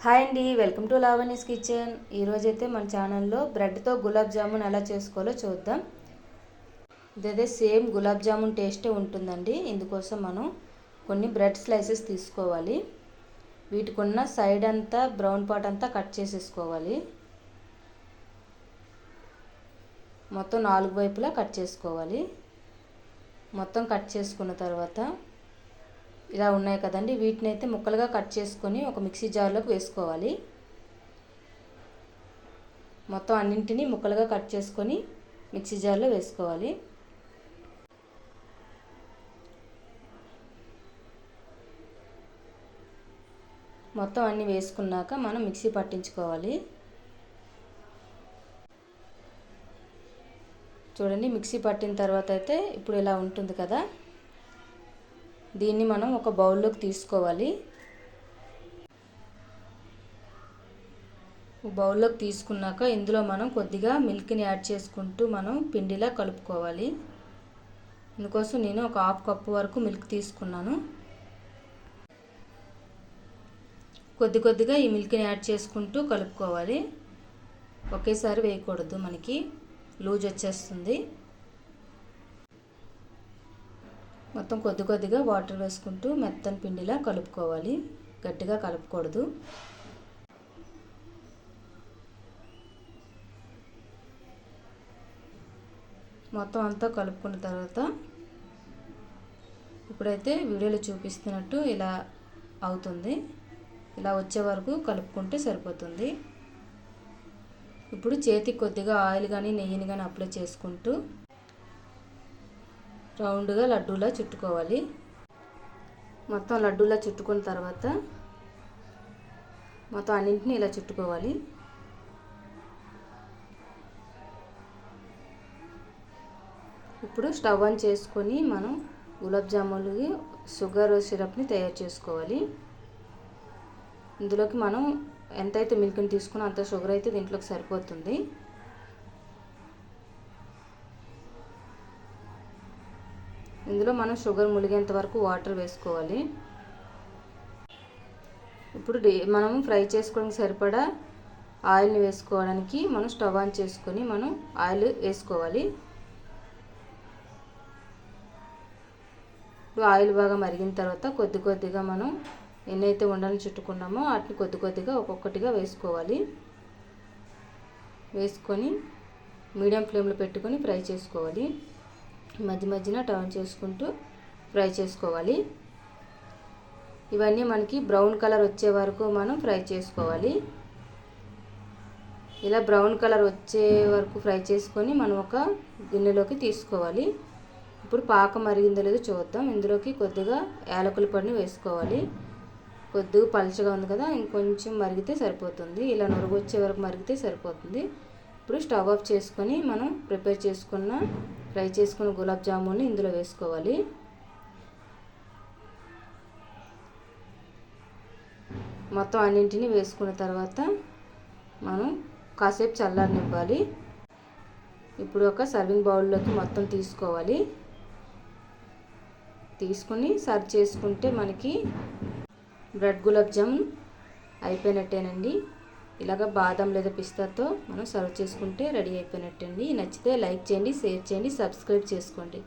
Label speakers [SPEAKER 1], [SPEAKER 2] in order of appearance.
[SPEAKER 1] Hi అండి, welcome to Lavanya's kitchen. ఈరోజైతే మన ఛానల్లో బ్రెడ్తో గులాబ్ జామున్ ఎలా చేసుకోవాలో చూద్దాం. ఇదైతే సేమ్ గులాబ్ జామున్ టేస్టే ఉంటుందండి. ఇందుకోసం మనం కొన్ని బ్రెడ్ స్లైసెస్ తీసుకోవాలి. వీటికి ఉన్న సైడ్ అంతా బ్రౌన్ పార్ట్ అంతా కట్ చేసేసుకోవాలి. మొత్తం 4 వైపులా కట్ చేసుకోవాలి. మొత్తం కట్ చేసుకున్న తర్వాత ఇలా ఉన్నాయి కదండి, వీటిని అయితే ముక్కలుగా కట్ చేసుకొని ఒక మిక్సీ జార్లోకి వేసుకోవాలి. మొత్తం అన్నింటినీ ముక్కలుగా కట్ చేసుకొని మిక్సీ జార్లో వేసుకోవాలి. మొత్తం అన్నీ వేసుకున్నాక మనం మిక్సీ పట్టించుకోవాలి. చూడండి, మిక్సీ పట్టిన తర్వాత అయితే ఇప్పుడు ఇలా ఉంటుంది కదా, దీన్ని మనం ఒక బౌల్లోకి తీసుకోవాలి. బౌల్లోకి తీసుకున్నాక ఇందులో మనం కొద్దిగా మిల్క్ని యాడ్ చేసుకుంటూ మనం పిండిలా కలుపుకోవాలి. ఇందుకోసం నేను ఒక 1/2 కప్పు వరకు మిల్క్ తీసుకున్నాను. కొద్దిగా ఈ మిల్క్ని యాడ్ చేసుకుంటూ కలుపుకోవాలి. ఒకేసారి వేయకూడదు, మనకి లూజ్ వచ్చేస్తుంది. మొత్తం కొద్దిగా వాటర్ వేసుకుంటూ మెత్తని పిండిలా కలుపుకోవాలి. గట్టిగా కలపకూడదు. మొత్తం అంతా కలుపుకున్న తర్వాత ఇప్పుడైతే వీడియోలో చూపిస్తున్నట్టు ఇలా అవుతుంది. ఇలా వచ్చే వరకు కలుపుకుంటే సరిపోతుంది. ఇప్పుడు చేతికి కొద్దిగా ఆయిల్ కానీ నెయ్యిని కానీ అప్లై చేసుకుంటూ రౌండ్గా లడ్డూలా చుట్టుకోవాలి. మొత్తం లడ్డూలా చుట్టుకున్న తర్వాత మొత్తం అన్నింటినీ ఇలా చుట్టుకోవాలి. ఇప్పుడు స్టవ్ ఆన్ చేసుకొని మనం గులాబ్ జామున్కి షుగర్ సిరప్ని తయారు చేసుకోవాలి. ఇందులోకి మనం ఎంతైతే మిల్క్ని తీసుకున్నా అంత షుగర్ అయితే దీంట్లోకి సరిపోతుంది. ఇందులో మనం షుగర్ ములిగేంత వరకు వాటర్ వేసుకోవాలి. ఇప్పుడు మనం ఫ్రై చేసుకోవడానికి సరిపడా ఆయిల్ని వేసుకోవడానికి మనం స్టవ్ ఆన్ చేసుకొని మనం ఆయిల్ వేసుకోవాలి. ఇప్పుడు ఆయిల్ బాగా మరిగిన తర్వాత కొద్దిగా మనం ఎన్నైతే ఉండలు చుట్టుకున్నామో వాటిని కొద్దిగా ఒక్కొక్కటిగా వేసుకోవాలి. వేసుకొని మీడియం ఫ్లేమ్లో పెట్టుకొని ఫ్రై చేసుకోవాలి. మధ్యన టర్న్ చేసుకుంటూ ఫ్రై చేసుకోవాలి. ఇవన్నీ మనకి బ్రౌన్ కలర్ వచ్చే వరకు మనం ఫ్రై చేసుకోవాలి. ఇలా బ్రౌన్ కలర్ వచ్చే వరకు ఫ్రై చేసుకొని మనం ఒక గిన్నెలోకి తీసుకోవాలి. ఇప్పుడు పాకం మరిగిందో లేదో చూద్దాం. ఇందులోకి కొద్దిగా యాలకుల పొడిని వేసుకోవాలి. కొద్దిగా పలుచగా ఉంది కదా, ఇంకొంచెం మరిగితే సరిపోతుంది. ఇలా నురుగు వచ్చే వరకు మరిగితే సరిపోతుంది. ఇప్పుడు స్టవ్ ఆఫ్ చేసుకొని మనం ఫ్రై చేసుకున్న గులాబ్ జామున్ని ఇందులో వేసుకోవాలి. మొత్తం అన్నింటినీ వేసుకున్న తర్వాత మనం కాసేపు చల్లారనివ్వాలి. ఇప్పుడు ఒక సర్వింగ్ బౌల్లోకి మొత్తం తీసుకోవాలి. తీసుకుని సర్వ్ చేసుకుంటే మనకి బ్రెడ్ గులాబ్ జామున్ అయిపోయినట్టేనండి. ఇలాగ బాదం లేదా పిస్తాతో మనం సర్వ్ చేసుకుంటే రెడీ అయిపోయినట్టండి. నచ్చితే లైక్ చేయండి, షేర్ చేయండి, సబ్స్క్రైబ్ చేసుకోండి.